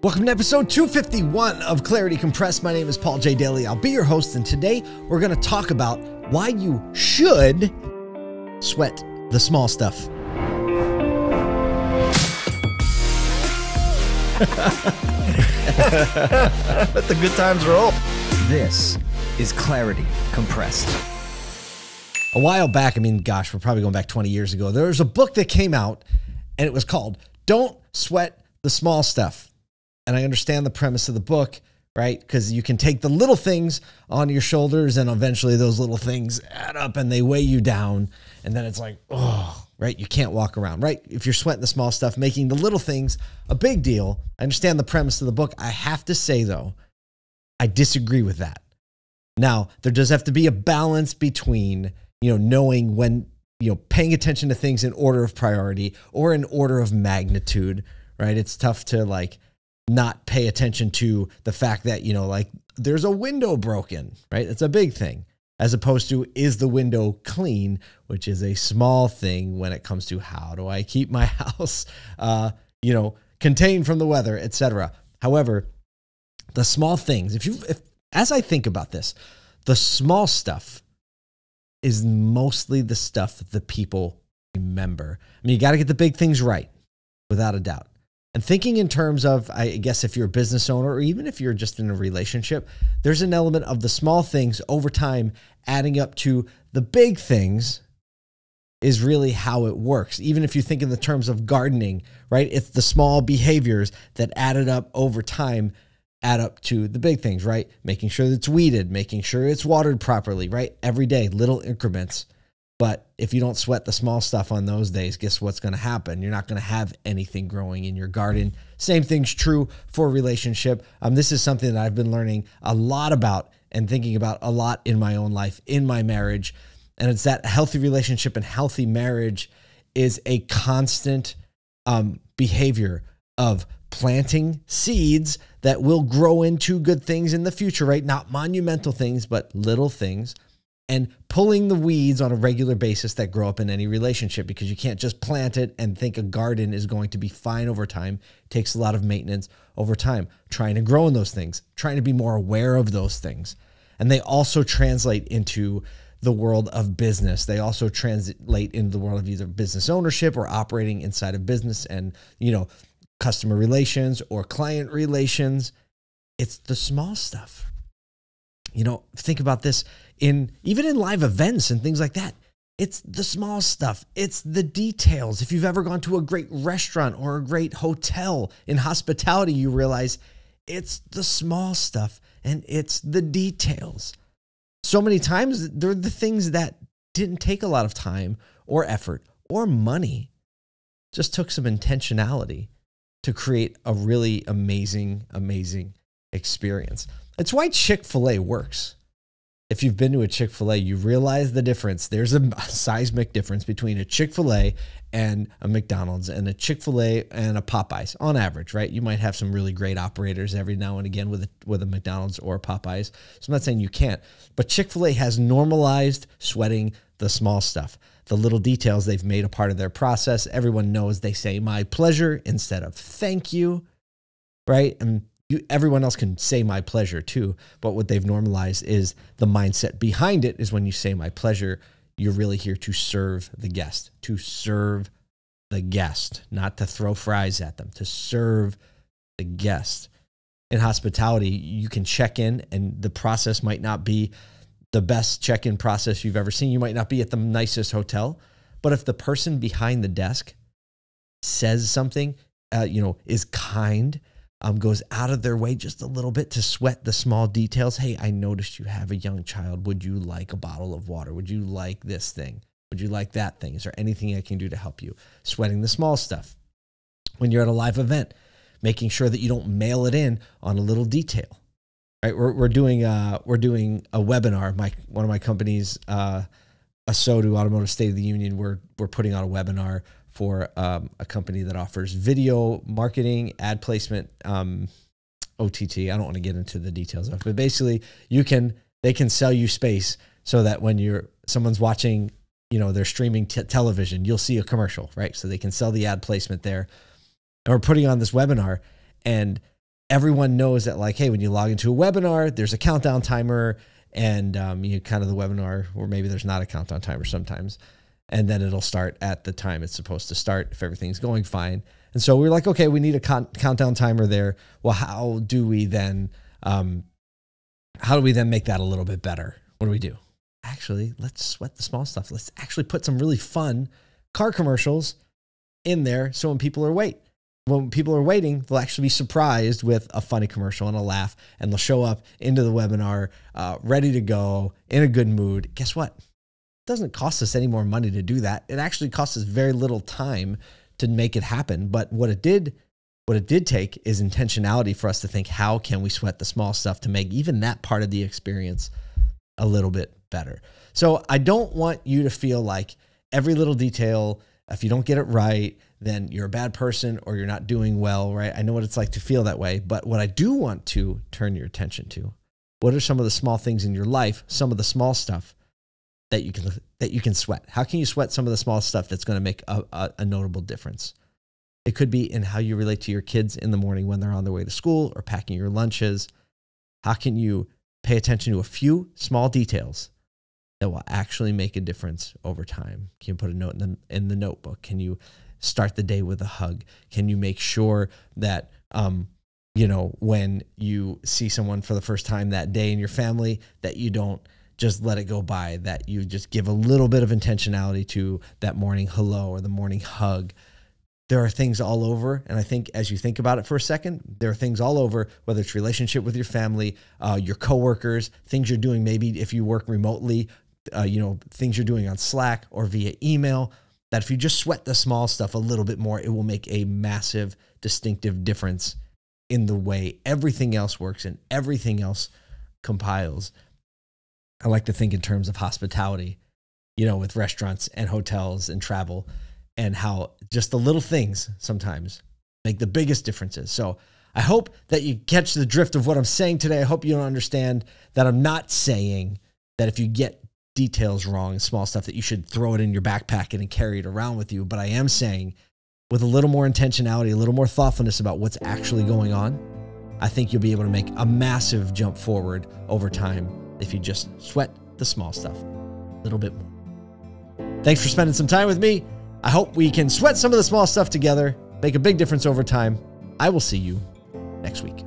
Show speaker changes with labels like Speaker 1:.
Speaker 1: Welcome to episode 251 of Clarity Compressed. My name is Paul J. Daly. I'll be your host, and today we're going to talk about why you should sweat the small stuff.
Speaker 2: Let the good times roll.
Speaker 3: This is Clarity Compressed.
Speaker 1: A while back, we're probably going back 20 years ago, there was a book that came out, and it was called Don't Sweat the Small Stuff. And I understand the premise of the book, right? Because you can take the little things on your shoulders and eventually those little things add up and they weigh you down. And then it's like, oh, right? You can't walk around, right? If you're sweating the small stuff, making the little things a big deal. I understand the premise of the book. I have to say, though, I disagree with that. Now, there does have to be a balance between, knowing when, paying attention to things in order of priority or in order of magnitude, right? It's tough to not pay attention to the fact that, there's a window broken, right? It's a big thing, as opposed to, is the window clean, which is a small thing when it comes to how do I keep my house, contained from the weather, etc. However, the small things, as I think about this, the small stuff is mostly the stuff that people remember. You got to get the big things right, without a doubt. And thinking in terms of, I guess, if you're a business owner or even if you're just in a relationship, there's an element of the small things over time adding up to the big things is really how it works. Even if you think in the terms of gardening, right? It's the small behaviors that added up over time add up to the big things, right? Making sure that it's weeded, making sure it's watered properly, right? Every day, little increments. But if you don't sweat the small stuff on those days, guess what's going to happen? You're not going to have anything growing in your garden. Same thing's true for a relationship. This is something that I've been learning a lot about and thinking about a lot in my own life, in my marriage. And it's that healthy relationship and healthy marriage is a constant behavior of planting seeds that will grow into good things in the future, right? Not monumental things, but little things. And pulling the weeds on a regular basis that grow up in any relationship, because you can't just plant it and think a garden is going to be fine over time. It takes a lot of maintenance over time, trying to grow in those things, trying to be more aware of those things. And they also translate into the world of business. They also translate into the world of either business ownership or operating inside of business and, customer relations or client relations. It's the small stuff. Think about this even in live events and things like that. It's the small stuff. It's the details. If you've ever gone to a great restaurant or a great hotel in hospitality, you realize it's the small stuff and it's the details. So many times they're the things that didn't take a lot of time or effort or money. Just took some intentionality to create a really amazing, amazing experience. It's why Chick-fil-A works. If you've been to a Chick-fil-A, you realize the difference. There's a seismic difference between a Chick-fil-A and a McDonald's, and a Chick-fil-A and a Popeyes on average, right? You might have some really great operators every now and again with a McDonald's or a Popeyes. So I'm not saying you can't, but Chick-fil-A has normalized sweating the small stuff. The little details they've made a part of their process. Everyone knows they say my pleasure instead of thank you, right? And everyone else can say my pleasure too, but what they've normalized is the mindset behind it is when you say my pleasure, you're really here to serve the guest, not to throw fries at them, to serve the guest. In hospitality, you can check in and the process might not be the best check-in process you've ever seen. You might not be at the nicest hotel, but if the person behind the desk says something, is kind, goes out of their way just a little bit to sweat the small details. Hey, I noticed you have a young child. Would you like a bottle of water? Would you like this thing? Would you like that thing? Is there anything I can do to help you? Sweating the small stuff. When you're at a live event, making sure that you don't mail it in on a little detail. Right? We're doing a webinar. One of my companies, ASOTU, Automotive State of the Union, we're putting on a webinar for a company that offers video marketing, ad placement, OTT. I don't want to get into the details of it, but basically they can sell you space so that when someone's watching, they're streaming television, you'll see a commercial, right? So they can sell the ad placement there. And we're putting on this webinar, and everyone knows that like, hey, when you log into a webinar, there's a countdown timer, and you kind of the webinar, or maybe there's not a countdown timer sometimes, and then it'll start at the time it's supposed to start if everything's going fine. And so we're like, okay, we need a countdown timer there. Well, how do we then make that a little bit better? What do we do? Actually, let's sweat the small stuff. Let's actually put some really fun car commercials in there, so when people are waiting, they'll actually be surprised with a funny commercial and a laugh, and they'll show up into the webinar ready to go, in a good mood. Guess what? It doesn't cost us any more money to do that. It actually costs us very little time to make it happen. But what it did take is intentionality for us to think, how can we sweat the small stuff to make even that part of the experience a little bit better? So I don't want you to feel like every little detail, if you don't get it right, then you're a bad person or you're not doing well, right? I know what it's like to feel that way. But what I do want to turn your attention to, what are some of the small things in your life, some of the small stuff that you can sweat? How can you sweat some of the small stuff that's going to make a notable difference? It could be in how you relate to your kids in the morning when they're on their way to school or packing your lunches. How can you pay attention to a few small details that will actually make a difference over time? Can you put a note in the notebook? Can you start the day with a hug? Can you make sure that, when you see someone for the first time that day in your family, that you don't just let it go by, that you just give a little bit of intentionality to that morning hello or the morning hug? There are things all over. And I think as you think about it for a second, there are things all over, whether it's relationship with your family, your coworkers, things you're doing, maybe if you work remotely, things you're doing on Slack or via email, that if you just sweat the small stuff a little bit more, it will make a massive, distinctive difference in the way everything else works and everything else compiles. I like to think in terms of hospitality, with restaurants and hotels and travel, and how just the little things sometimes make the biggest differences. So I hope that you catch the drift of what I'm saying today. I hope you don't understand that I'm not saying that if you get details wrong, small stuff, that you should throw it in your backpack and carry it around with you. But I am saying, with a little more intentionality, a little more thoughtfulness about what's actually going on, I think you'll be able to make a massive jump forward over time if you just sweat the small stuff a little bit more. Thanks for spending some time with me. I hope we can sweat some of the small stuff together, make a big difference over time. I will see you next week.